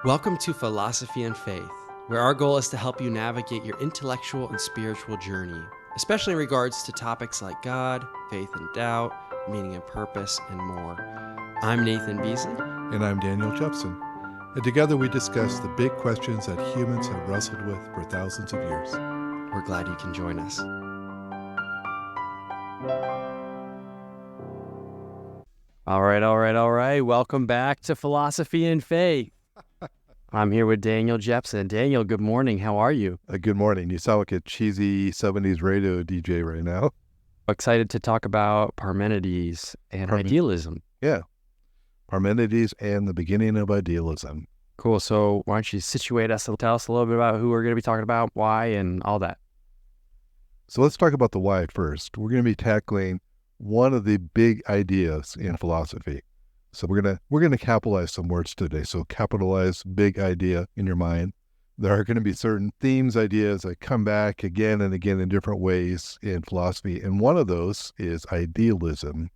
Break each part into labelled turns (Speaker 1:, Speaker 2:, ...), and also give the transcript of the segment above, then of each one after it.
Speaker 1: Welcome to Philosophy and Faith, where our goal is to help you navigate your intellectual and spiritual journey, especially in regards to topics like God, faith and doubt, meaning and purpose, and more. I'm Nathan Beasley.
Speaker 2: And I'm Daniel Jepson. And together we discuss the big questions that humans have wrestled with for thousands of years.
Speaker 1: We're glad you can join us. All right. Welcome back to Philosophy and Faith. I'm here with Daniel Jepson. Daniel, good morning. How are you?
Speaker 2: Good morning. You sound like a cheesy 70s radio DJ right now.
Speaker 1: Excited to talk about Parmenides and idealism.
Speaker 2: Yeah. Parmenides and the beginning of idealism.
Speaker 1: Cool. So why don't you situate us and tell us a little bit about who we're going to be talking about, why, and all that.
Speaker 2: So let's talk about the why first. We're going to be tackling one of the big ideas in philosophy. So we're gonna capitalize some words today. So capitalize big idea in your mind. There are going to be certain themes, ideas that come back again and again in different ways in philosophy. And one of those is idealism.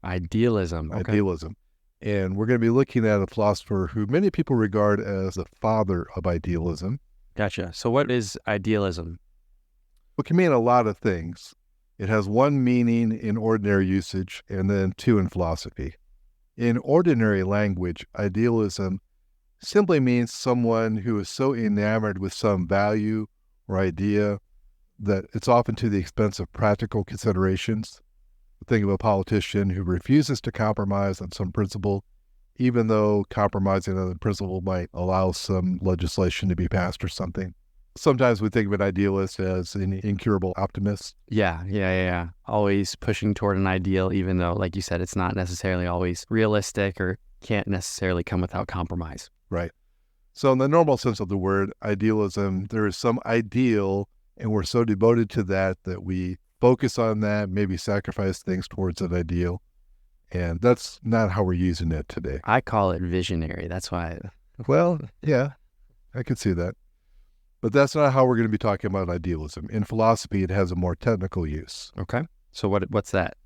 Speaker 1: Idealism. Okay.
Speaker 2: Idealism. And we're going to be looking at a philosopher who many people regard as the father of idealism.
Speaker 1: Gotcha. So what is idealism?
Speaker 2: It can mean a lot of things. It has one meaning in ordinary usage and then two in philosophy. In ordinary language, idealism simply means someone who is so enamored with some value or idea that it's often to the expense of practical considerations. Think of a politician who refuses to compromise on some principle, even though compromising on the principle might allow some legislation to be passed or something. Sometimes we think of an idealist as an incurable optimist.
Speaker 1: Yeah. Always pushing toward an ideal, even though, like you said, it's not necessarily always realistic or can't necessarily come without compromise.
Speaker 2: Right. So in the normal sense of the word, idealism, there is some ideal, and we're so devoted to that we focus on that, maybe sacrifice things towards that ideal. And that's not how we're using it today.
Speaker 1: I call it visionary. That's why.
Speaker 2: Well, yeah, I could see that. But that's not how we're going to be talking about idealism. In philosophy, it has a more technical use.
Speaker 1: Okay. So what's that?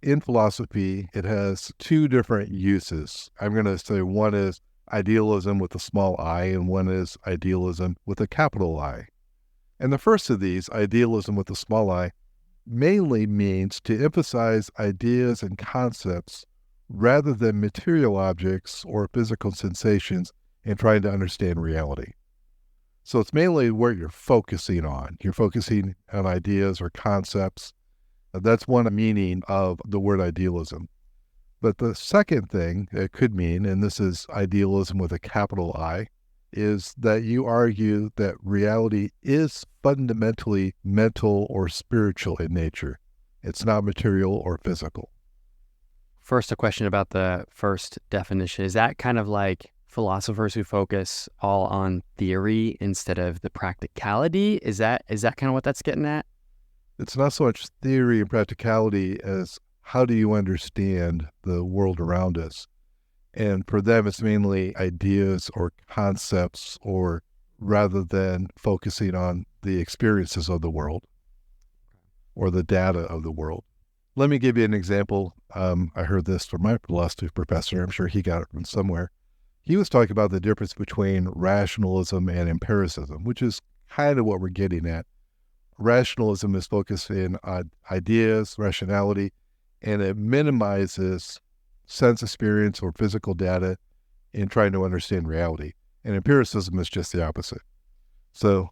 Speaker 2: In philosophy, it has two different uses. I'm going to say one is idealism with a small I, and one is idealism with a capital I. And the first of these, idealism with a small I, mainly means to emphasize ideas and concepts rather than material objects or physical sensations in trying to understand reality. So it's mainly where you're focusing on. You're focusing on ideas or concepts. That's one meaning of the word idealism. But the second thing it could mean, and this is idealism with a capital I, is that you argue that reality is fundamentally mental or spiritual in nature. It's not material or physical.
Speaker 1: First, a question about the first definition. Is that kind of like philosophers who focus all on theory instead of the practicality? Is that kind of what that's getting at?
Speaker 2: It's not so much theory and practicality as how do you understand the world around us? And for them, it's mainly ideas or concepts, or rather than focusing on the experiences of the world or the data of the world. Let me give you an example. I heard this from my philosophy professor. I'm sure he got it from somewhere. He was talking about the difference between rationalism and empiricism, which is kind of what we're getting at. Rationalism is focusing on ideas, rationality, and it minimizes sense experience or physical data in trying to understand reality. And empiricism is just the opposite. So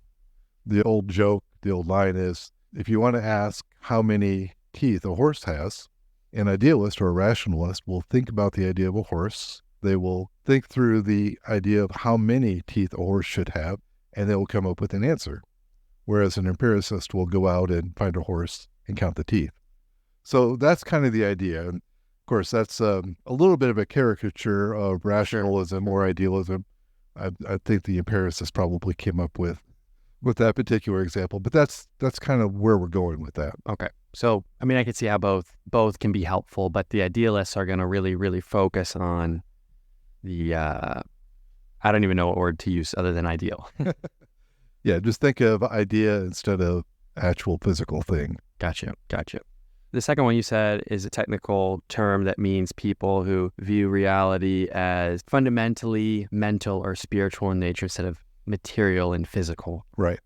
Speaker 2: the old joke, the old line is, if you want to ask how many teeth a horse has, an idealist or a rationalist will think about the idea of a horse. They will think through the idea of how many teeth a horse should have, and they will come up with an answer. Whereas an empiricist will go out and find a horse and count the teeth. So that's kind of the idea. And of course, that's a little bit of a caricature of rationalism or idealism. I think the empiricist probably came up with that particular example, but that's kind of where we're going with that.
Speaker 1: Okay. So, I mean, I can see how both can be helpful, but the idealists are going to really, really focus on the, I don't even know what word to use other than ideal.
Speaker 2: Yeah, just think of idea instead of actual physical thing.
Speaker 1: Gotcha. The second one you said is a technical term that means people who view reality as fundamentally mental or spiritual in nature instead of material and physical.
Speaker 2: Right.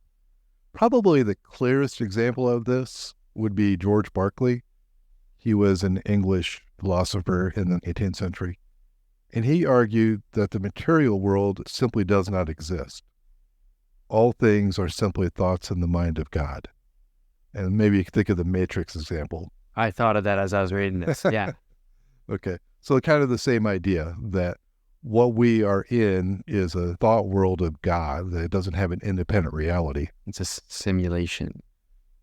Speaker 2: Probably the clearest example of this would be George Berkeley. He was an English philosopher in the 18th century, and he argued that the material world simply does not exist. All things are simply thoughts in the mind of God. And maybe you can think of the Matrix example.
Speaker 1: I thought of that as I was reading this. Yeah.
Speaker 2: Okay. So kind of the same idea that what we are in is a thought world of God, that it doesn't have an independent reality.
Speaker 1: It's a simulation.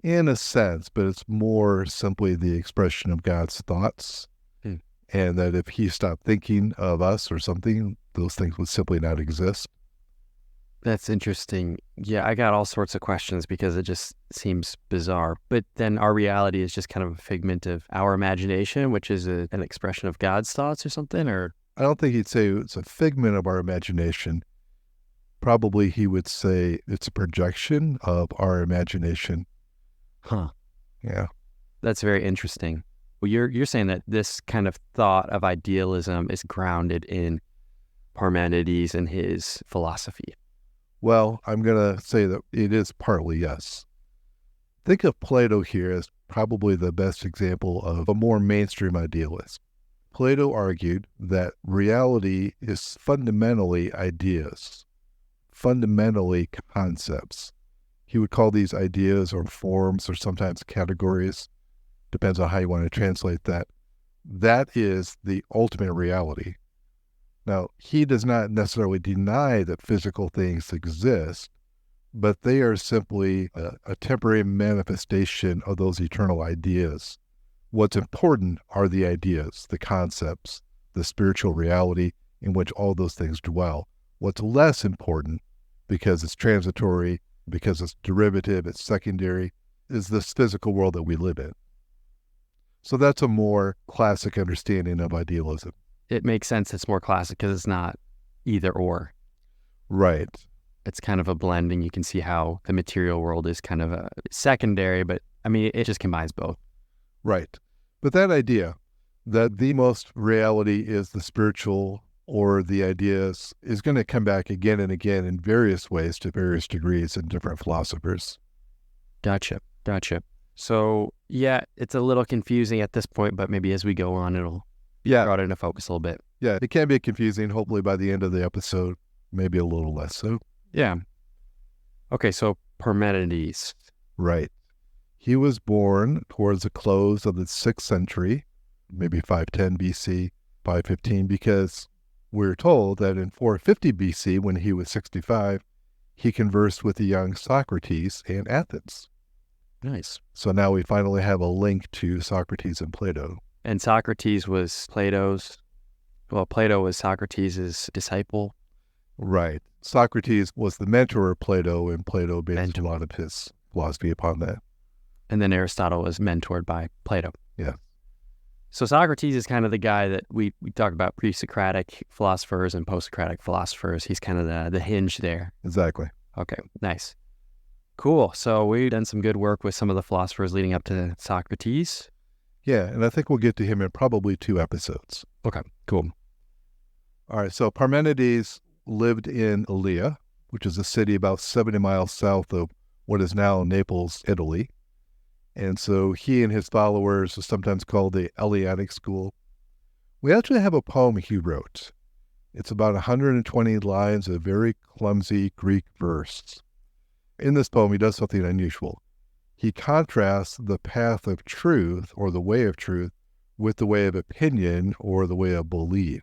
Speaker 2: In a sense, but it's more simply the expression of God's thoughts. And that if he stopped thinking of us or something, those things would simply not exist.
Speaker 1: That's interesting. Yeah, I got all sorts of questions because it just seems bizarre. But then our reality is just kind of a figment of our imagination, which is an expression of God's thoughts or something? Or
Speaker 2: I don't think he'd say it's a figment of our imagination. Probably he would say it's a projection of our imagination.
Speaker 1: Huh.
Speaker 2: Yeah.
Speaker 1: That's very interesting. Well, you're saying that this kind of thought of idealism is grounded in Parmenides and his philosophy.
Speaker 2: Well, I'm going to say that it is partly yes. Think of Plato here as probably the best example of a more mainstream idealist. Plato argued that reality is fundamentally ideas, fundamentally concepts. He would call these ideas or forms or sometimes categories, depends on how you want to translate that. That is the ultimate reality. Now, he does not necessarily deny that physical things exist, but they are simply a temporary manifestation of those eternal ideas. What's important are the ideas, the concepts, the spiritual reality in which all those things dwell. What's less important, because it's transitory, because it's derivative, it's secondary, is this physical world that we live in. So that's a more classic understanding of idealism.
Speaker 1: It makes sense it's more classic because it's not either or.
Speaker 2: Right.
Speaker 1: It's kind of a blend, and you can see how the material world is kind of a secondary, but I mean, it just combines both.
Speaker 2: Right. But that idea that the most reality is the spiritual or the ideas is going to come back again and again in various ways to various degrees in different philosophers.
Speaker 1: Gotcha. So, yeah, it's a little confusing at this point, but maybe as we go on, it'll draw it into focus a little bit.
Speaker 2: Yeah, it can be confusing. Hopefully by the end of the episode, maybe a little less so.
Speaker 1: Yeah. Okay, so Parmenides.
Speaker 2: Right. He was born towards the close of the 6th century, maybe 510 BC, 515, because we're told that in 450 BC, when he was 65, he conversed with the young Socrates in Athens.
Speaker 1: Nice.
Speaker 2: So now we finally have a link to Socrates and Plato.
Speaker 1: And Socrates was Plato was Socrates' disciple.
Speaker 2: Right. Socrates was the mentor of Plato, and Plato based a lot of his philosophy upon that.
Speaker 1: And then Aristotle was mentored by Plato.
Speaker 2: Yeah.
Speaker 1: So Socrates is kind of the guy that we talk about pre-Socratic philosophers and post-Socratic philosophers. He's kind of the hinge there.
Speaker 2: Exactly.
Speaker 1: Okay, nice. Cool. So we've done some good work with some of the philosophers leading up to Socrates.
Speaker 2: Yeah, and I think we'll get to him in probably 2 episodes.
Speaker 1: Okay, cool.
Speaker 2: All right, so Parmenides lived in Elea, which is a city about 70 miles south of what is now Naples, Italy. And so he and his followers are sometimes called the Eleatic school. We actually have a poem he wrote. It's about 120 lines of very clumsy Greek verse. In this poem, he does something unusual. He contrasts the path of truth, or the way of truth, with the way of opinion, or the way of belief.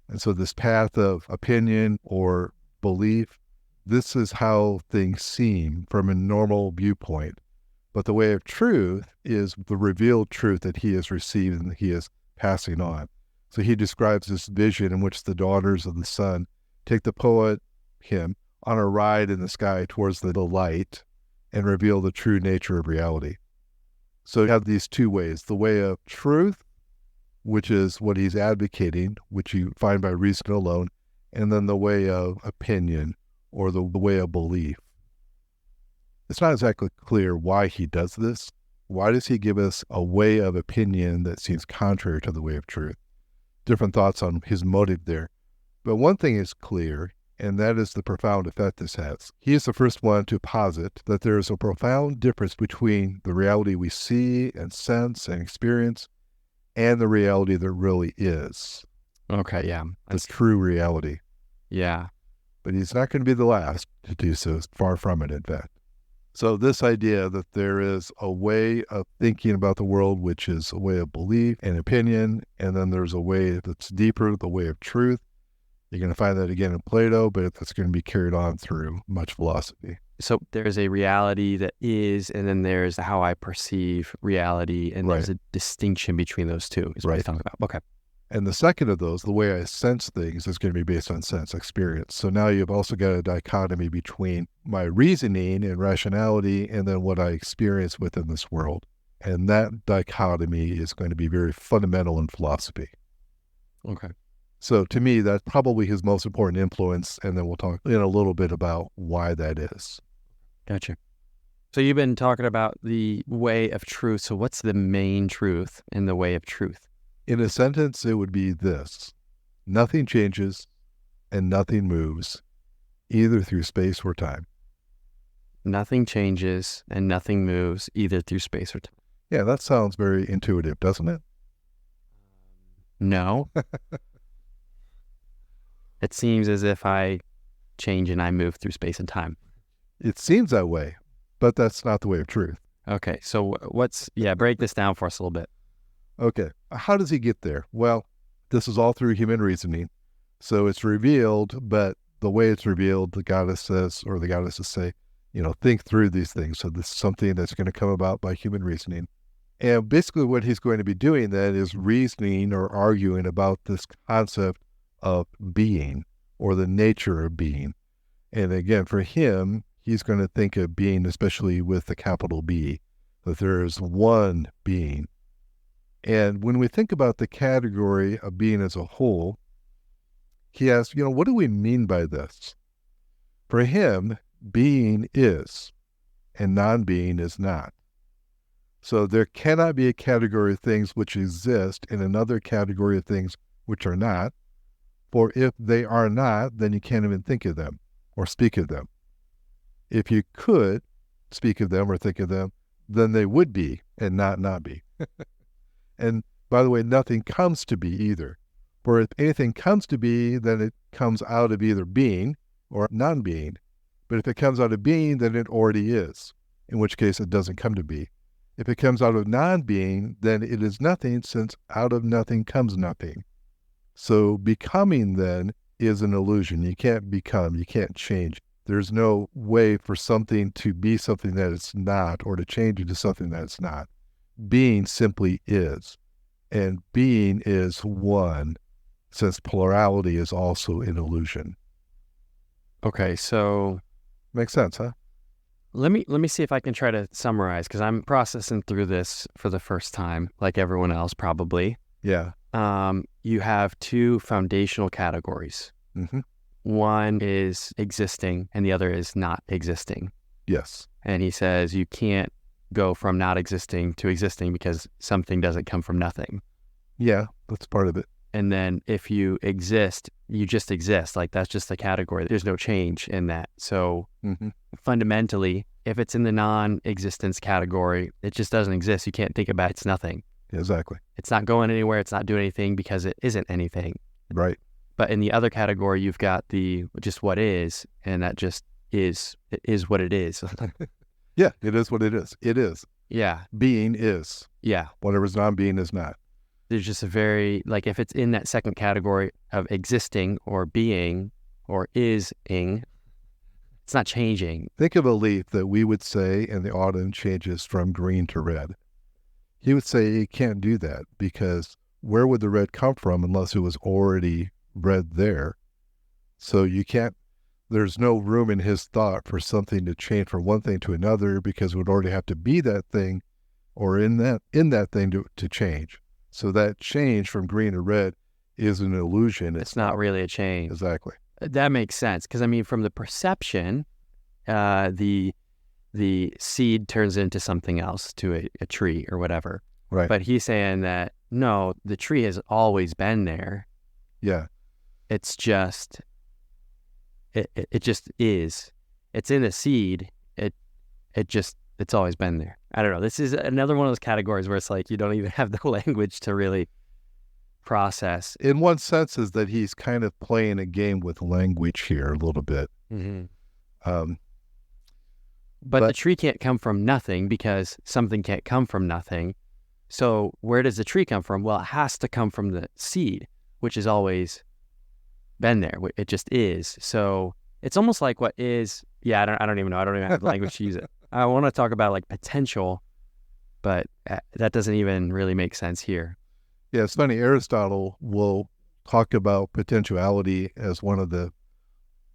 Speaker 2: And so this path of opinion or belief, this is how things seem from a normal viewpoint. But the way of truth is the revealed truth that he has received and that he is passing on. So he describes this vision in which the daughters of the sun take the poet, him, on a ride in the sky towards the light and reveal the true nature of reality. So you have these 2 ways, the way of truth, which is what he's advocating, which you find by reason alone, and then the way of opinion, or the way of belief. It's not exactly clear why he does this, Why does he give us a way of opinion that seems contrary to the way of truth? Different thoughts on his motive there. But one thing is clear, and that is the profound effect this has. He is the first one to posit that there is a profound difference between the reality we see and sense and experience and the reality that really is.
Speaker 1: Okay, yeah.
Speaker 2: The true reality.
Speaker 1: Yeah.
Speaker 2: But he's not going to be the last to do so. Far from it, in fact. So this idea that there is a way of thinking about the world, which is a way of belief and opinion, and then there's a way that's deeper, the way of truth. You're going to find that again in Plato, but that's going to be carried on through much philosophy.
Speaker 1: So there's a reality that is, and then there's how I perceive reality, and there's a distinction between those two, is what you're talking about. Okay.
Speaker 2: And the second of those, the way I sense things, is going to be based on sense experience. So now you've also got a dichotomy between my reasoning and rationality and then what I experience within this world. And that dichotomy is going to be very fundamental in philosophy.
Speaker 1: Okay.
Speaker 2: So to me, that's probably his most important influence. And then we'll talk in a little bit about why that is.
Speaker 1: Gotcha. So you've been talking about the way of truth. So what's the main truth in the way of truth?
Speaker 2: In a sentence, it would be this: nothing changes and nothing moves, either through space or time.
Speaker 1: Nothing changes and nothing moves, either through space or time.
Speaker 2: Yeah, that sounds very intuitive, doesn't it?
Speaker 1: No. It seems as if I change and I move through space and time.
Speaker 2: It seems that way, but that's not the way of truth.
Speaker 1: Okay, so break this down for us a little bit.
Speaker 2: Okay, how does he get there? Well, this is all through human reasoning. So it's revealed, but the way it's revealed, the goddesses say, think through these things. So this is something that's going to come about by human reasoning. And basically what he's going to be doing then is reasoning or arguing about this concept of being or the nature of being. And again, for him, he's going to think of being, especially with the capital B, that there is one being. And when we think about the category of being as a whole, he asks, what do we mean by this? For him, being is, and non-being is not. So there cannot be a category of things which exist and another category of things which are not. For if they are not, then you can't even think of them or speak of them. If you could speak of them or think of them, then they would be and not be. And by the way, nothing comes to be either. For if anything comes to be, then it comes out of either being or non-being. But if it comes out of being, then it already is, in which case it doesn't come to be. If it comes out of non-being, then it is nothing, since out of nothing comes nothing. So becoming then is an illusion. You can't become, you can't change. There's no way for something to be something that it's not or to change into something that it's not. Being simply is, and being is one, since plurality is also an illusion.
Speaker 1: Okay, so
Speaker 2: makes sense, huh?
Speaker 1: Let me see if I can try to summarize, because I'm processing through this for the first time, like everyone else probably.
Speaker 2: Yeah.
Speaker 1: You have two foundational categories.
Speaker 2: Mm-hmm.
Speaker 1: One is existing, and the other is not existing.
Speaker 2: Yes.
Speaker 1: And he says you can't go from not existing to existing because something doesn't come from nothing.
Speaker 2: Yeah, that's part of it.
Speaker 1: And then if you exist, you just exist. Like that's just the category. There's no change in that. So fundamentally, if it's in the non-existence category, it just doesn't exist. You can't think about it. It's nothing.
Speaker 2: Exactly.
Speaker 1: It's not going anywhere. It's not doing anything because it isn't anything.
Speaker 2: Right.
Speaker 1: But in the other category, you've got the just what is, and that just is. It is what it is.
Speaker 2: Yeah, it is what it is. It is.
Speaker 1: Yeah.
Speaker 2: Being is.
Speaker 1: Yeah.
Speaker 2: Whatever's non-being is not.
Speaker 1: There's just a very, like if it's in that second category of existing or being or is-ing, it's not changing.
Speaker 2: Think of a leaf that we would say in the autumn changes from green to red. He would say you can't do that because where would the red come from unless it was already red there? So you can't, there's no room in his thought for something to change from one thing to another because it would already have to be that thing or in that thing to change. So that change from green to red is an illusion.
Speaker 1: It's not really a change.
Speaker 2: Exactly.
Speaker 1: That makes sense because I mean, from the perception, the
Speaker 3: the seed turns into something else, to a tree or whatever.
Speaker 2: Right.
Speaker 3: But he's saying that, no, the tree has always been there.
Speaker 2: Yeah.
Speaker 3: It's just, it just is. It's in a seed. It's always been there. I don't know. This is another one of those categories where it's like you don't even have the language to really process.
Speaker 2: In one sense is that he's kind of playing a game with language here a little bit.
Speaker 3: But the tree can't come from nothing because something can't come from nothing. So where does the tree come from? Well, it has to come from the seed, which has always been there. It just is. So it's almost like what is, I don't even know. I don't even have the language to use it. I want to talk about like potential, but that doesn't even really make sense here.
Speaker 2: Yeah, it's funny. Aristotle will talk about potentiality as one of the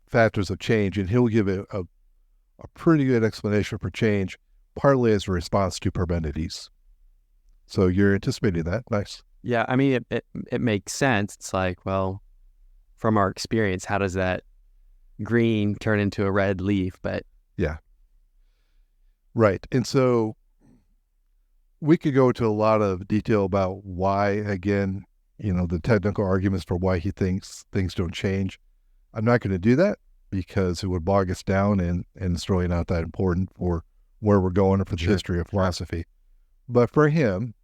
Speaker 2: factors of change, and he'll give a pretty good explanation for change, partly as a response to Parmenides. So you're anticipating that. Nice.
Speaker 3: Yeah, I mean, it makes sense. It's like, well, from our experience, how does that green turn into a red leaf? But
Speaker 2: yeah. Right. And so we could go into a lot of detail about why, again, the technical arguments for why he thinks things don't change. I'm not going to do that because it would bog us down, and it's really not that important for where we're going or for the history of philosophy. But for him,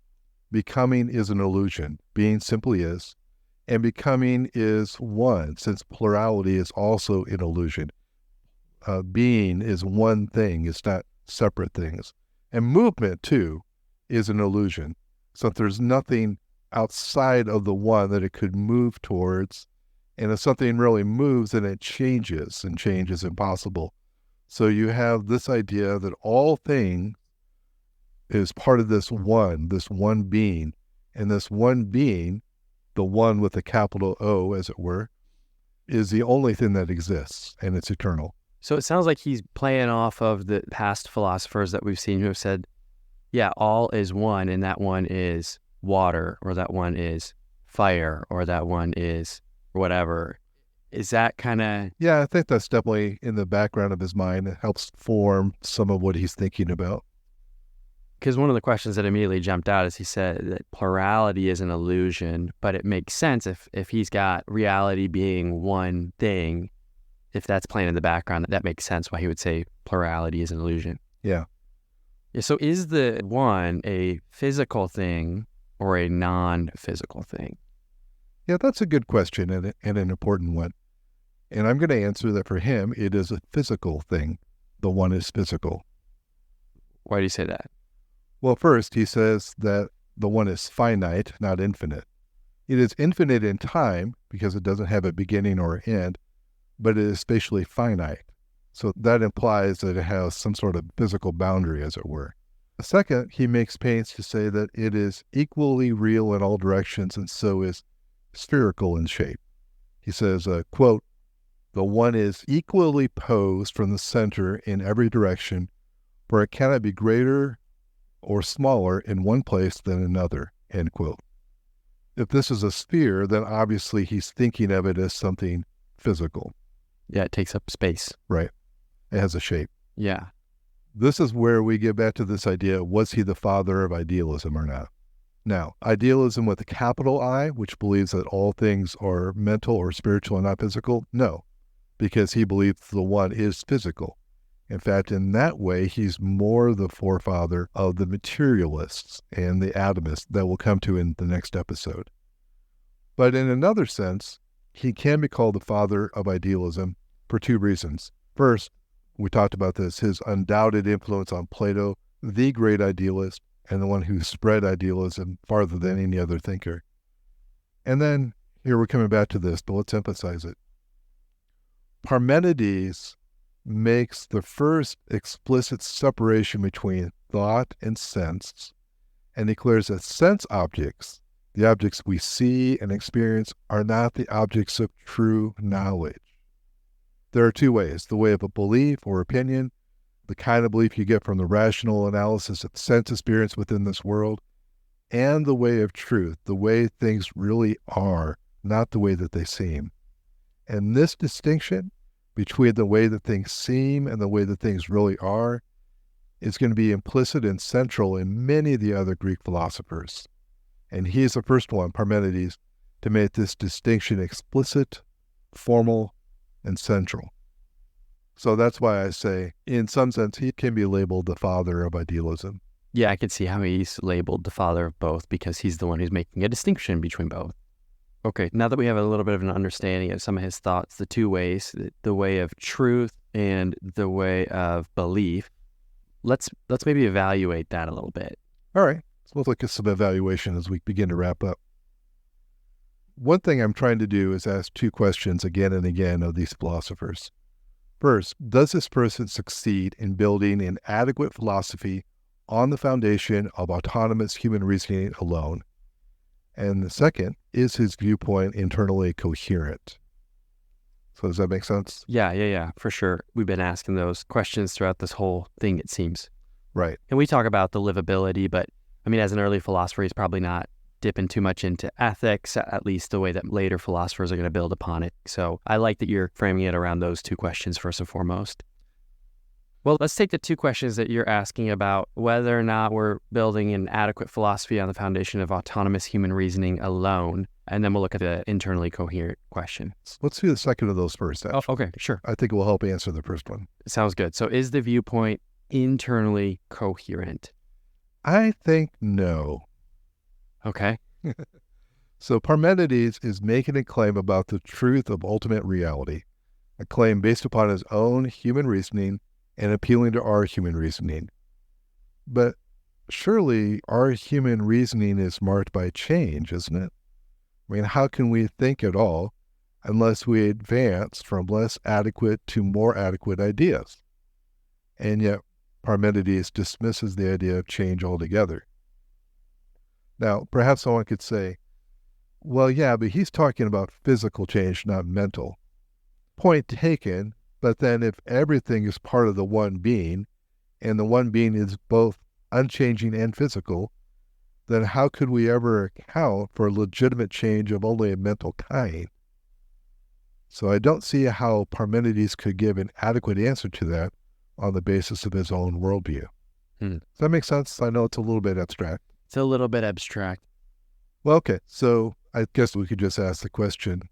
Speaker 2: becoming is an illusion. Being simply is. And becoming is one, since plurality is also an illusion. Being is one thing. It's not separate things. And movement, too, is an illusion. So there's nothing outside of the one that it could move towards. And if something really moves, then it changes, and change is impossible. So you have this idea that all things is part of this one being. And this one being, the one with a capital O, as it were, is the only thing that exists, and it's eternal.
Speaker 3: So it sounds like he's playing off of the past philosophers that we've seen who have said, yeah, all is one, and that one is water, or that one is fire, or that one is whatever. Is that kind of...
Speaker 2: Yeah, I think that's definitely in the background of his mind. It helps form some of what he's thinking about.
Speaker 3: Because one of the questions that immediately jumped out is he said that plurality is an illusion, but it makes sense if he's got reality being one thing, if that's playing in the background, that makes sense why he would say plurality is an illusion.
Speaker 2: Yeah.
Speaker 3: So is the one a physical thing or a non-physical thing?
Speaker 2: Yeah, that's a good question and an important one. And I'm going to answer that for him, it is a physical thing. The one is physical.
Speaker 3: Why do you say that?
Speaker 2: Well, first, he says that the one is finite, not infinite. It is infinite in time because it doesn't have a beginning or an end, but it is spatially finite. So that implies that it has some sort of physical boundary, as it were. Second, he makes pains to say that it is equally real in all directions and so is spherical in shape. He says, quote, the one is equally posed from the center in every direction, for it cannot be greater or smaller in one place than another, end quote. If this is a sphere, then obviously he's thinking of it as something physical.
Speaker 3: Yeah, it takes up space.
Speaker 2: Right. It has a shape.
Speaker 3: Yeah.
Speaker 2: This is where we get back to this idea, was he the father of idealism or not? Now, idealism with a capital I, which believes that all things are mental or spiritual and not physical, no, because he believes the one is physical. In fact, in that way, he's more the forefather of the materialists and the atomists that we'll come to in the next episode. But in another sense, he can be called the father of idealism for two reasons. First, we talked about this, his undoubted influence on Plato, the great idealist, and the one who spread idealism farther than any other thinker. And then, here we're coming back to this, but let's emphasize it. Parmenides makes the first explicit separation between thought and sense, and declares that sense objects, the objects we see and experience, are not the objects of true knowledge. There are two ways, the way of a belief or opinion, the kind of belief you get from the rational analysis of sense experience within this world, and the way of truth, the way things really are, not the way that they seem. And this distinction between the way that things seem and the way that things really are is going to be implicit and central in many of the other Greek philosophers. And he is the first one, Parmenides, to make this distinction explicit, formal, and central. So that's why I say, in some sense, he can be labeled the father of idealism.
Speaker 3: Yeah, I can see how he's labeled the father of both because he's the one who's making a distinction between both. Okay, now that we have a little bit of an understanding of some of his thoughts, the two ways, the way of truth and the way of belief, let's maybe evaluate that a little bit.
Speaker 2: All right, so let's look at some evaluation as we begin to wrap up. One thing I'm trying to do is ask two questions again and again of these philosophers. First, does this person succeed in building an adequate philosophy on the foundation of autonomous human reasoning alone? And the second, is his viewpoint internally coherent? So does that make sense?
Speaker 3: Yeah, for sure. We've been asking those questions throughout this whole thing, it seems.
Speaker 2: Right.
Speaker 3: And we talk about the livability, but I mean, as an early philosopher, he's probably not dipping too much into ethics, at least the way that later philosophers are going to build upon it. So I like that you're framing it around those two questions first and foremost. Well, let's take the two questions that you're asking about whether or not we're building an adequate philosophy on the foundation of autonomous human reasoning alone, and then we'll look at the internally coherent question.
Speaker 2: Let's do the second of those first, actually.
Speaker 3: Oh, okay, sure.
Speaker 2: I think it will help answer the first one.
Speaker 3: Sounds good. So is the viewpoint internally coherent?
Speaker 2: I think no.
Speaker 3: Okay.
Speaker 2: So Parmenides is making a claim about the truth of ultimate reality, a claim based upon his own human reasoning and appealing to our human reasoning. But surely our human reasoning is marked by change, isn't it? I mean, how can we think at all unless we advance from less adequate to more adequate ideas? And yet Parmenides dismisses the idea of change altogether. Now, perhaps someone could say, well, yeah, but he's talking about physical change, not mental. Point taken, but then if everything is part of the one being, and the one being is both unchanging and physical, then how could we ever account for legitimate change of only a mental kind? So I don't see how Parmenides could give an adequate answer to that on the basis of his own worldview. Does that make sense? I know it's a little bit abstract.
Speaker 3: It's a little bit abstract.
Speaker 2: Well, okay, so I guess we could just ask the question,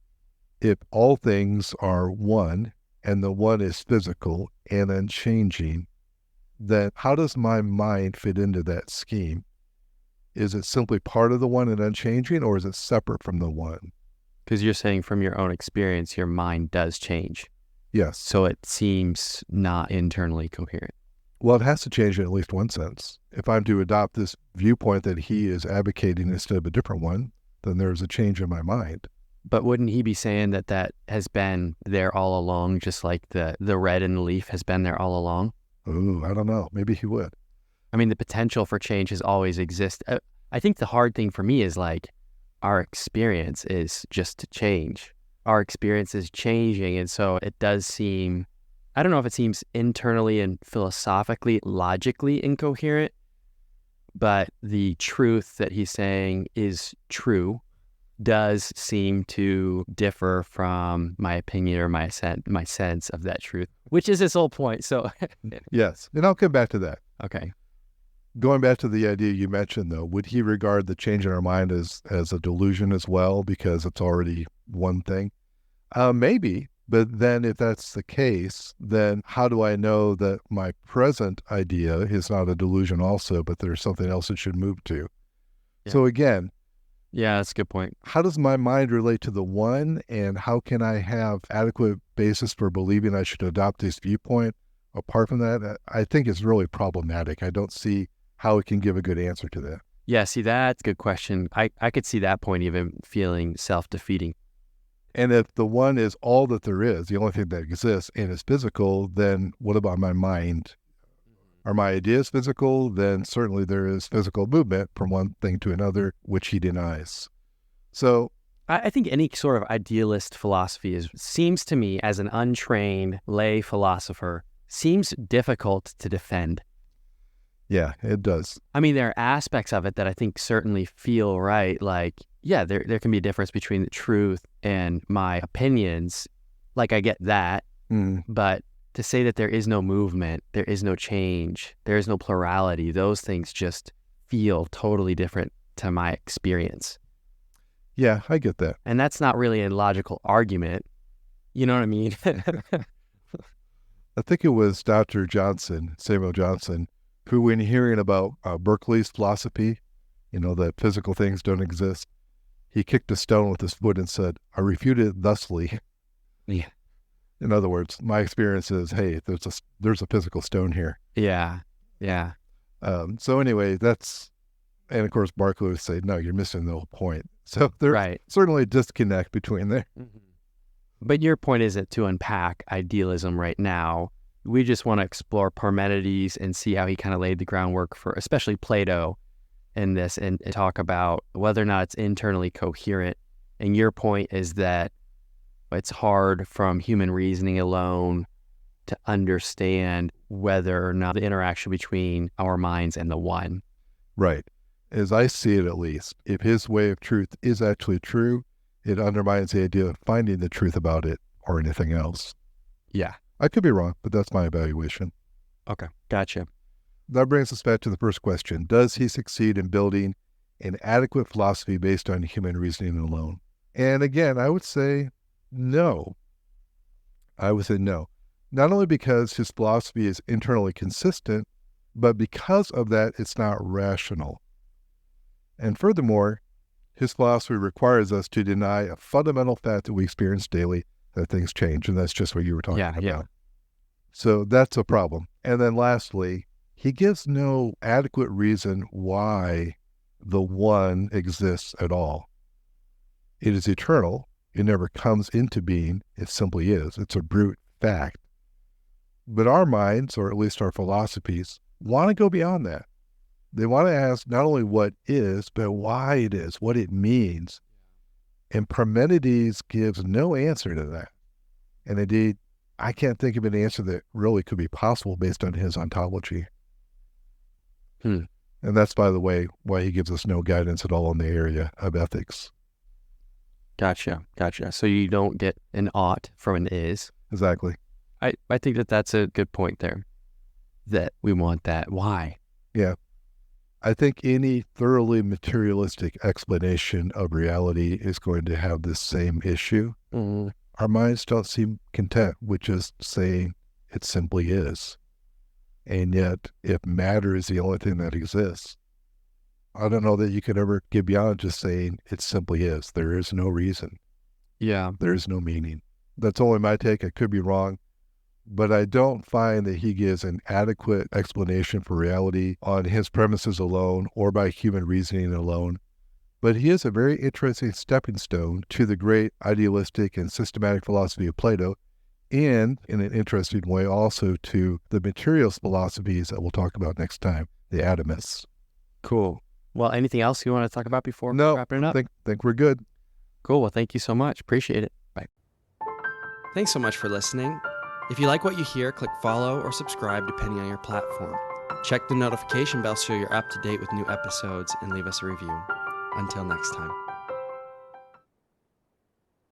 Speaker 2: if all things are one, and the one is physical and unchanging, then how does my mind fit into that scheme? Is it simply part of the one and unchanging, or is it separate from the one?
Speaker 3: Because you're saying from your own experience, your mind does change.
Speaker 2: Yes.
Speaker 3: So it seems not internally coherent.
Speaker 2: Well, it has to change in at least one sense. If I'm to adopt this viewpoint that he is advocating instead of a different one, then there's a change in my mind.
Speaker 3: But wouldn't he be saying that that has been there all along, just like the red in the leaf has been there all along?
Speaker 2: Ooh, I don't know. Maybe he would.
Speaker 3: I mean, the potential for change has always existed. I think the hard thing for me is like our experience is just to change. Our experience is changing. And so it does seem, I don't know if it seems internally and philosophically, logically incoherent, but the truth that he's saying is true does seem to differ from my opinion or my sense of that truth, which is his whole point. So
Speaker 2: yes, and I'll come back to that.
Speaker 3: Okay.
Speaker 2: Going back to the idea you mentioned, though, would he regard the change in our mind as a delusion as well, because it's already one thing? Maybe, but then if that's the case, then how do I know that my present idea is not a delusion also, but there's something else it should move to? Yeah. So again,
Speaker 3: yeah, that's a good point.
Speaker 2: How does my mind relate to the one, and how can I have adequate basis for believing I should adopt this viewpoint? Apart from that, I think it's really problematic. I don't see how it can give a good answer to that.
Speaker 3: Yeah, see, that's a good question. I could see that point even feeling self-defeating.
Speaker 2: And if the one is all that there is, the only thing that exists, and is physical, then what about my mind? Are my ideas physical? Then certainly there is physical movement from one thing to another, which he denies. So
Speaker 3: I think any sort of idealist philosophy seems to me, as an untrained lay philosopher, seems difficult to defend.
Speaker 2: Yeah, it does.
Speaker 3: I mean, there are aspects of it that I think certainly feel right. Like, yeah, there can be a difference between the truth and my opinions. Like, I get that. But to say that there is no movement, there is no change, there is no plurality, those things just feel totally different to my experience.
Speaker 2: Yeah, I get that.
Speaker 3: And that's not really a logical argument. You know what I mean?
Speaker 2: I think it was Dr. Johnson, Samuel Johnson, who, when hearing about Berkeley's philosophy, that physical things don't exist, he kicked a stone with his foot and said, "I refute it thusly."
Speaker 3: Yeah.
Speaker 2: In other words, my experience is, hey, there's a physical stone here.
Speaker 3: Yeah. Yeah.
Speaker 2: So anyway, and of course, Berkeley would say, no, you're missing the whole point. So there's certainly a disconnect between there.
Speaker 3: Mm-hmm. But your point isn't to unpack idealism right now. We just want to explore Parmenides and see how he kind of laid the groundwork for, especially Plato, in this, and talk about whether or not it's internally coherent. And your point is that it's hard from human reasoning alone to understand whether or not the interaction between our minds and the one.
Speaker 2: Right. As I see it, at least, if his way of truth is actually true, it undermines the idea of finding the truth about it or anything else.
Speaker 3: Yeah.
Speaker 2: I could be wrong, but that's my evaluation.
Speaker 3: Okay. Gotcha.
Speaker 2: That brings us back to the first question. Does he succeed in building an adequate philosophy based on human reasoning alone? And again, I would say no. I would say no. Not only because his philosophy is internally consistent, but because of that, it's not rational. And furthermore, his philosophy requires us to deny a fundamental fact that we experience daily, that things change, and that's just what you were talking about.
Speaker 3: Yeah.
Speaker 2: So that's a problem. And then lastly, he gives no adequate reason why the one exists at all. It is eternal. It never comes into being. It simply is. It's a brute fact. But our minds, or at least our philosophies, want to go beyond that. They want to ask not only what is, but why it is, what it means. And Parmenides gives no answer to that. And indeed, I can't think of an answer that really could be possible based on his ontology. And that's, by the way, why he gives us no guidance at all in the area of ethics.
Speaker 3: Gotcha. So you don't get an ought from an is.
Speaker 2: Exactly.
Speaker 3: I think that's a good point there, that we want that. Why?
Speaker 2: Yeah. I think any thoroughly materialistic explanation of reality is going to have this same issue.
Speaker 3: Mm-hmm.
Speaker 2: Our minds don't seem content with just saying it simply is. And yet, if matter is the only thing that exists, I don't know that you could ever get beyond just saying it simply is. There is no reason.
Speaker 3: Yeah.
Speaker 2: There is no meaning. That's only my take. I could be wrong. But I don't find that he gives an adequate explanation for reality on his premises alone or by human reasoning alone. But he is a very interesting stepping stone to the great idealistic and systematic philosophy of Plato, and in an interesting way also to the materialist philosophies that we'll talk about next time, the atomists.
Speaker 3: Cool. Well, anything else you want to talk about before wrapping it up?
Speaker 2: I think we're good.
Speaker 3: Cool. Well, thank you so much. Appreciate it. Bye.
Speaker 1: Thanks so much for listening. If you like what you hear, click follow or subscribe depending on your platform. Check the notification bell so you're up to date with new episodes and leave us a review. Until next time.